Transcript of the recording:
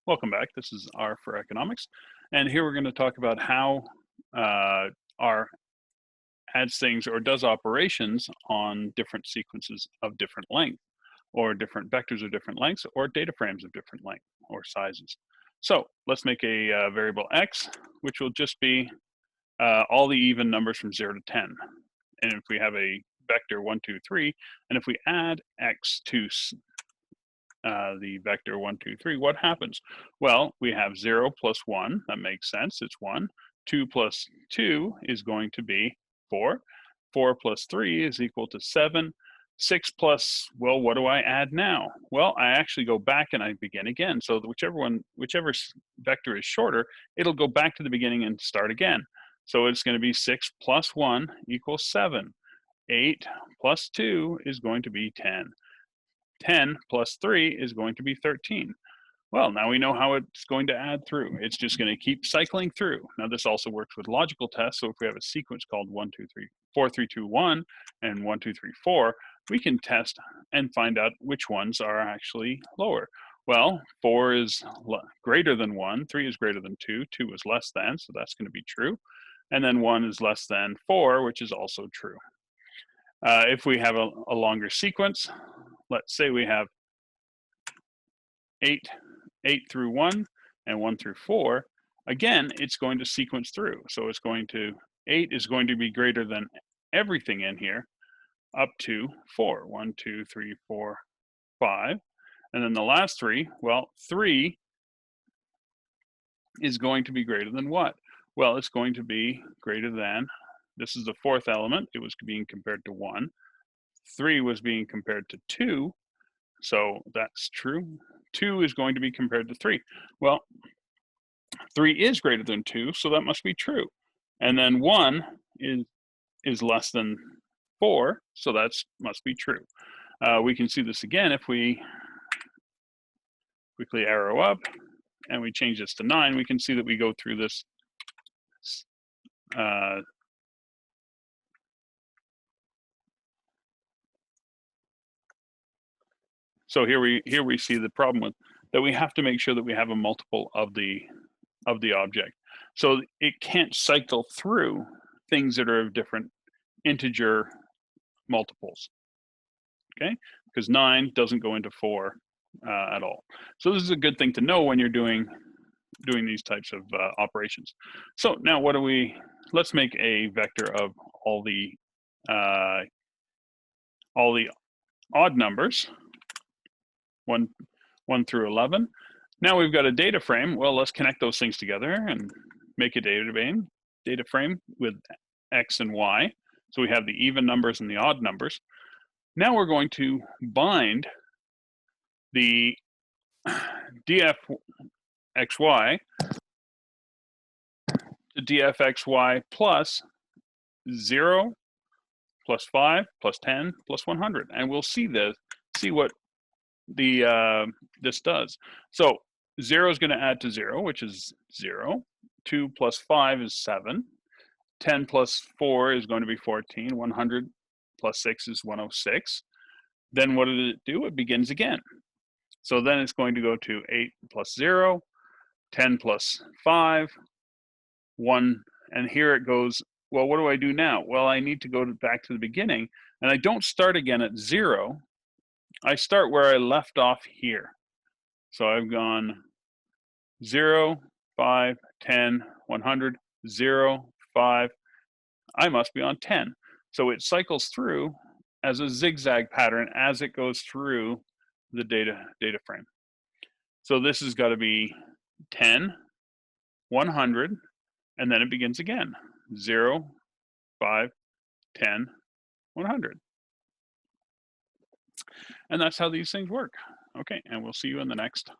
Welcome back. This is R for Economics. And here we're going to talk about how R adds things or does operations on different sequences of different length, or different vectors of different lengths, or data frames of different length or sizes. So let's make a variable x, which will just be all the even numbers from 0 to 10. And if we have a vector 1, 2, 3, and if we add x to the vector 1, 2, 3, what happens? Well, we have 0 plus 1. That makes sense. It's 1. 2 plus 2 is going to be 4. 4 plus 3 is equal to 7. 6 plus, well, what do I add now? Well, I actually go back and I begin again. So whichever vector is shorter, it'll go back to the beginning and start again. So it's going to be 6 plus 1 equals 7. 8 plus 2 is going to be 10. 10 plus 3 is going to be 13. Well, now we know how it's going to add through. It's just going to keep cycling through. Now, this also works with logical tests. So if we have a sequence called 1, 2, 3, 4, 3, 2, 1, and 1, 2, 3, 4, we can test and find out which ones are actually lower. Well, 4 is greater than 1, 3 is greater than 2, 2 is less than, so that's going to be true. And then 1 is less than 4, which is also true. If we have a longer sequence, let's say we have 8 through 1 and 1 through 4, again, it's going to sequence through. So it's going to, 8 is going to be greater than everything in here up to 4. 1, 2, 3, 4, 5. And then the last 3, well, 3 is going to be greater than what? Well, it's going to be greater than, this is the fourth element, it was being compared to 1. 3 was being compared to 2, so that's true. 2 is going to be compared to 3. Well, 3 is greater than 2, so that must be true. And then 1 is less than 4, so that must be true. We can see this again if we quickly arrow up and we change this to 9. We can see that we go through this so here we see the problem with that. We have to make sure that we have a multiple of the object. So it can't cycle through things that are of different integer multiples, okay? Because 9 doesn't go into 4 at all. So this is a good thing to know when you're doing these types of operations. So now let's make a vector of all the odd numbers, 1 through 11. Now we've got a data frame. Well, let's connect those things together and make a data frame with X and Y. So we have the even numbers and the odd numbers. Now we're going to bind the dfxy to dfxy plus 0, plus 5, plus 10, plus 100. And we'll see what this does. So 0 is going to add to 0, which is 0. 2 plus 5 is 7. 10 plus 4 is going to be 14. 100 plus 6 is 106. Then what did it do? It begins again. So then it's going to go to 8 plus 0, 10 plus 5, 1, and here it goes. Well, what do I do now? Well, I need to go back to the beginning, and I don't start again at 0. I start where I left off here. So I've gone 0, 5, 10, 100, 0, 5. I must be on 10. So it cycles through as a zigzag pattern as it goes through the data frame. So this has got to be 10, 100, and then it begins again. 0, 5, 10, 100. And that's how these things work. Okay, and we'll see you in the next